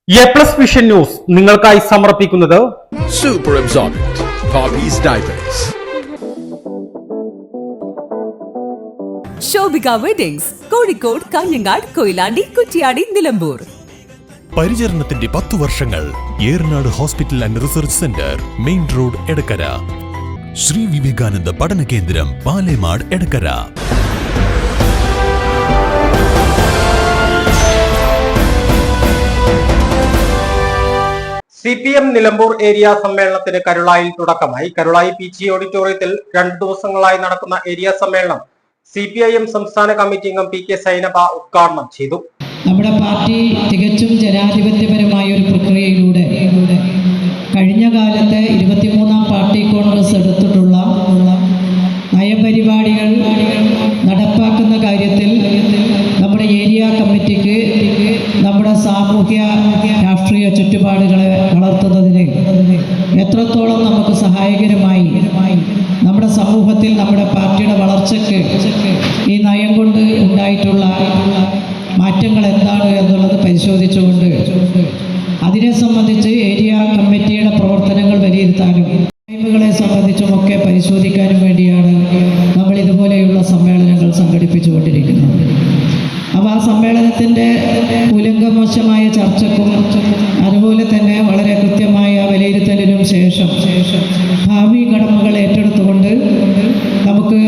A+ vision news നിങ്ങൾക്കായി സമർപ്പിക്കുന്നത് Super Absorbent Poppy's Diapers. Shobhika weddings Kozhikode, Kanhangad, Koyilandy, Kuttiyadi, Nilambur. പരിചരണത്തിന്റെ 10 വർഷങ്ങൾ. Eranad hospital and research centre, main road, Edakkara. Sree Vivekananda പഠന കേന്ദ്രം, പാലേമാട്, എടക്കര. CPM നിലമ്പൂർ ഏരിയ സമ്മേളനത്തിന് കരുളായിൽ തുടക്കമായി. കരുളായി PG ഓഡിറ്റോറിയത്തിൽ 2 ദിവസങ്ങളായി നടക്കുന്ന ഏരിയ സമ്മേളനം CPIM സംസ്ഥാന കമ്മിറ്റി അംഗം PK സൈനബ ഉദ്ഘാടനം ചെയ്തു. നമ്മുടെ പാർട്ടി തികച്ചും ജനാധിപത്യപരമായ ഒരു പ്രക്രിയയിലൂടെ കഴിഞ്ഞ കാലത്തെ 23-ാം പാർട്ടി കോൺഗ്രസ് എടുത്തിട്ടുള്ള നയപരിപാടികൾ നടപ്പാക്കുന്ന കാര്യത്തിൽ നമ്മുടെ ഏരിയ കമ്മിറ്റിക്ക് നമ്മുടെ സാമൂഹ്യ രാഷ്ട്രീയ ചുറ്റുപാടുകളെ വളർത്തുന്നതിന് എത്രത്തോളം നമുക്ക് സഹായകരമായി നമ്മുടെ സമൂഹത്തിൽ നമ്മുടെ പാർട്ടിയുടെ വളർച്ചയ്ക്ക് ഈ നയം കൊണ്ട് ഉണ്ടായിട്ടുള്ള മാറ്റങ്ങൾ എന്താണ് എന്നുള്ളത് പരിശോധിച്ചുകൊണ്ട് അതിനെ സംബന്ധിച്ച് ഏരിയ കമ്മിറ്റിയുടെ പ്രവർത്തനങ്ങൾ വിലയിരുത്താനും കളെ സംബന്ധിച്ചുമൊക്കെ പരിശോധിക്കാനും വേണ്ടിയാണ് നമ്മൾ ഇതുപോലെയുള്ള സമ്മേളനങ്ങൾ സംഘടിപ്പിച്ചുകൊണ്ടിരിക്കുന്നത്. അപ്പോൾ ആ സമ്മേളനത്തിൻ്റെ കൂലങ്കവശമായ ചർച്ചക്കും അതുപോലെ തന്നെ വളരെ കൃത്യമായ വിലയിരുത്തലിനും ശേഷം ഭാവി കടമകൾ ഏറ്റെടുത്തുകൊണ്ട് നമുക്ക്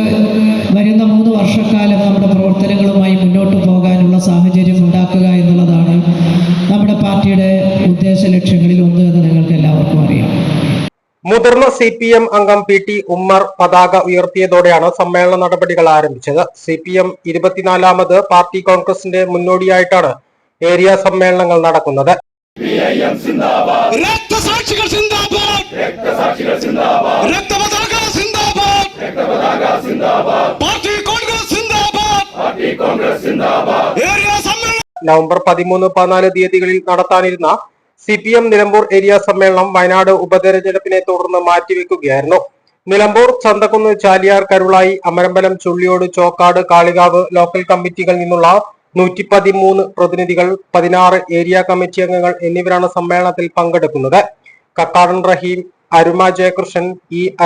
വരുന്ന 3 വർഷക്കാലം നമ്മുടെ പ്രവർത്തനങ്ങളുമായി മുന്നോട്ട് പോകാനുള്ള സാഹചര്യം ഉണ്ടാക്കുക എന്നുള്ളതാണ് നമ്മുടെ പാർട്ടിയുടെ ഉദ്ദേശ ലക്ഷ്യങ്ങളിൽ ഒന്ന് എന്ന് നിങ്ങൾക്ക് എല്ലാവർക്കും അറിയാം. മുതിർന്ന CPM അംഗം PT ഉമ്മർ പതാക ഉയർത്തിയതോടെയാണ് സമ്മേളന നടപടികൾ ആരംഭിച്ചത്. CPM 24ാമത് പാർട്ടി കോൺഗ്രസിന്റെ മുന്നോടിയായിട്ടാണ് ഏരിയ സമ്മേളനങ്ങൾ നടക്കുന്നത്. നവംബർ 13-14 തീയതികളിൽ നടത്താനിരുന്ന CPM നിലമ്പൂർ ഏരിയ സമ്മേളനം വയനാട് ഉപതെരഞ്ഞെടുപ്പിനെ തുടർന്ന് മാറ്റിവെക്കുകയായിരുന്നു. നിലമ്പൂർ, ചന്തക്കുന്ന്, ചാലിയാർ, കരുളായി, അമരമ്പലം, ചുള്ളിയോട്, ചോക്കാട്, കാളികാവ് ലോക്കൽ കമ്മിറ്റികളിൽ നിന്നുള്ള 113 പ്രതിനിധികൾ, 16 ഏരിയ കമ്മിറ്റി അംഗങ്ങൾ എന്നിവരാണ് സമ്മേളനത്തിൽ പങ്കെടുക്കുന്നത്. കക്കാടൻ റഹീം, അരുമ ജയകൃഷ്ണൻ,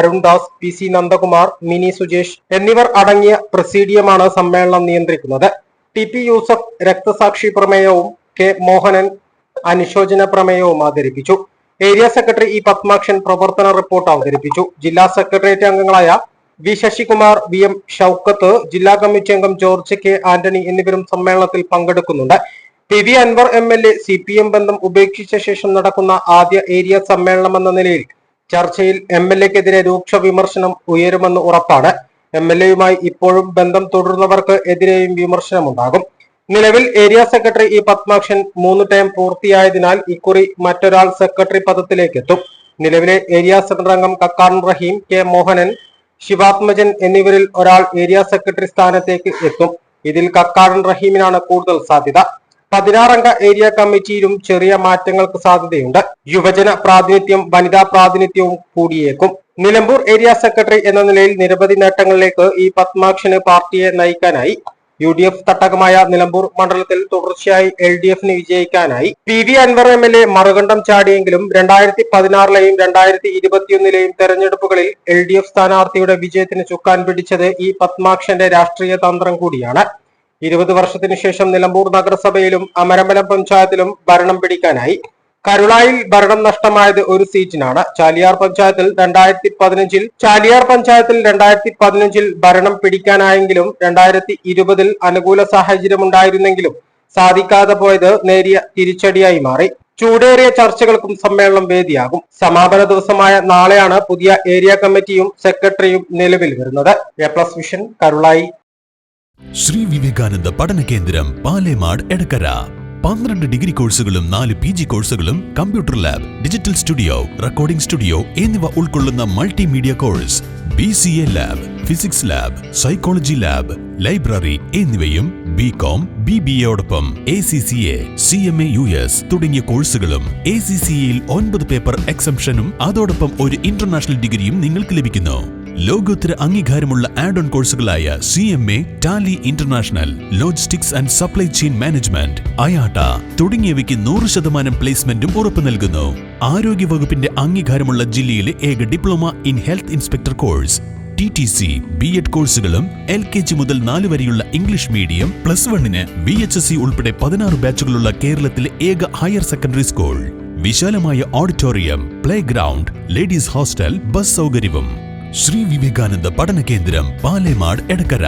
അരുൺദാസ്, PC നന്ദകുമാർ, മിനി സുജേഷ് എന്നിവർ അടങ്ങിയ പ്രസീഡിയമാണ് സമ്മേളനം നിയന്ത്രിക്കുന്നത്. TP യൂസഫ് രക്തസാക്ഷി പ്രമേയവും K മോഹനൻ അനുശോചന പ്രമേയവും അവതരിപ്പിച്ചു. ഏരിയ സെക്രട്ടറി പത്മാക്ഷൻ പ്രവർത്തന റിപ്പോർട്ട് അവതരിപ്പിച്ചു. ജില്ലാ സെക്രട്ടേറിയറ്റ് അംഗങ്ങളായ V ശശികുമാർ, VM ഷൌക്കത്ത്, ജില്ലാ കമ്മിറ്റി അംഗം ജോർജ് K ആന്റണി എന്നിവരും സമ്മേളനത്തിൽ പങ്കെടുക്കുന്നുണ്ട്. PV അൻവർ MLA CPM ബന്ധം ഉപേക്ഷിച്ച ശേഷം നടക്കുന്ന ആദ്യ ഏരിയ സമ്മേളനമെന്ന നിലയിൽ ചർച്ചയിൽ MLAക്കെതിരെ രൂക്ഷ വിമർശനം ഉയരുമെന്ന് ഉറപ്പാണ്. MLAയുമായി ഇപ്പോഴും ബന്ധം തുടരുന്നവർക്ക് എതിരെയും വിമർശനമുണ്ടാകും. നിലവിൽ ഏരിയ സെക്രട്ടറി പത്മാക്ഷൻ 3 ടേം പൂർത്തിയായതിനാൽ ഇക്കുറി മറ്റൊരാൾ സെക്രട്ടറി പദത്തിലേക്ക് എത്തും. നിലവിലെ ഏരിയ സെക്രട്ടറി അംഗം കക്കാടൻ റഹീം, K മോഹനൻ, ശിവാത്മജൻ എന്നിവരിൽ ഒരാൾ ഏരിയ സെക്രട്ടറി സ്ഥാനത്തേക്ക് എത്തും. ഇതിൽ കക്കാടൻ റഹീമിനാണ് കൂടുതൽ സാധ്യത. 16 അംഗ ഏരിയ കമ്മിറ്റിയിലും ചെറിയ മാറ്റങ്ങൾക്ക് സാധ്യതയുണ്ട്. യുവജന പ്രാതിനിധ്യം, വനിതാ പ്രാതിനിധ്യവും കൂടിയേക്കും. നിലമ്പൂർ ഏരിയ സെക്രട്ടറി എന്ന നിലയിൽ നിരവധി നേട്ടങ്ങളിലേക്ക് പത്മാക്ഷന് പാർട്ടിയെ നയിക്കാനായി. UDF തട്ടകമായ നിലമ്പൂർ മണ്ഡലത്തിൽ തുടർച്ചയായി LDFന് വിജയിക്കാനായി. PV അൻവർ MLA മറുകണ്ഠം ചാടിയെങ്കിലും 2016ലെയും 2021ലെയും തെരഞ്ഞെടുപ്പുകളിൽ LDF സ്ഥാനാർത്ഥിയുടെ വിജയത്തിന് ചുക്കാൻ പിടിച്ചത് പത്മാക്ഷന്റെ രാഷ്ട്രീയ തന്ത്രം കൂടിയാണ്. 20 വർഷത്തിനു ശേഷം നിലമ്പൂർ നഗരസഭയിലും അമരമ്പലം പഞ്ചായത്തിലും ഭരണം പിടിക്കാനായി. കരുളായിൽ ഭരണം നഷ്ടമായത് 1 സീറ്റിനാണ്. ചാലിയാർ പഞ്ചായത്തിൽ 2015 ഭരണം പിടിക്കാനായെങ്കിലും 2020 അനുകൂല സാഹചര്യമുണ്ടായിരുന്നെങ്കിലും സാധിക്കാതെ പോയത് നേരിയ തിരിച്ചടിയായി മാറി. ചൂടേറിയ ചർച്ചകൾക്കും സമ്മേളനം വേദിയാകും. സമാപന ദിവസമായ നാളെയാണ് പുതിയ ഏരിയ കമ്മിറ്റിയും സെക്രട്ടറിയും നിലവിൽ വരുന്നത്. എ+ വിഷൻ, കരുളായി. ശ്രീ വിവേകാനന്ദ പഠന കേന്ദ്രം, പാലേമാട്, എടക്കര. 12 ഡിഗ്രി കോഴ്സുകളും 4 PG കോഴ്സുകളും, computer lab, digital studio, recording studio എന്നിവ ഉൾക്കൊള്ളുന്ന multimedia course, BCA lab, physics lab, psychology lab, library എന്നിവയും BCom, BBAയോടൊപ്പം ACCA, CMA US തുടങ്ങിയ കോഴ്സുകളും. ACCAയിൽ 9 പേപ്പർ എക്സംഷനും അതോടൊപ്പം ഒരു ഇന്റർനാഷണൽ ഡിഗ്രിയും നിങ്ങൾക്ക് ലഭിക്കുന്നു. ലോകോത്തര അംഗീകാരമുള്ള ആഡ് ഓൺ കോഴ്സുകളായ CMA, Tally international, logistics and supply chain management, IATA തുടങ്ങിയവയ്ക്ക് 100% പ്ലേസ്മെന്റും ഉറപ്പു നൽകുന്നു. ആരോഗ്യ വകുപ്പിന്റെ അംഗീകാരമുള്ള ജില്ലയിലെ ഏക diploma in health inspector course, TTC, B.Ed കോഴ്സുകളും LKG മുതൽ 4 വരെയുള്ള ഇംഗ്ലീഷ് മീഡിയം, +1 VHSC ഉൾപ്പെടെ 16 ബാച്ചുകളുള്ള കേരളത്തിലെ ഏക ഹയർ സെക്കൻഡറി സ്കൂൾ. വിശാലമായ auditorium, play ground, ladies hostel, bus സൗകര്യവും. ശ്രീ വിവേകാനന്ദ പഠന കേന്ദ്രം, പാലേമാട്, എടക്കര.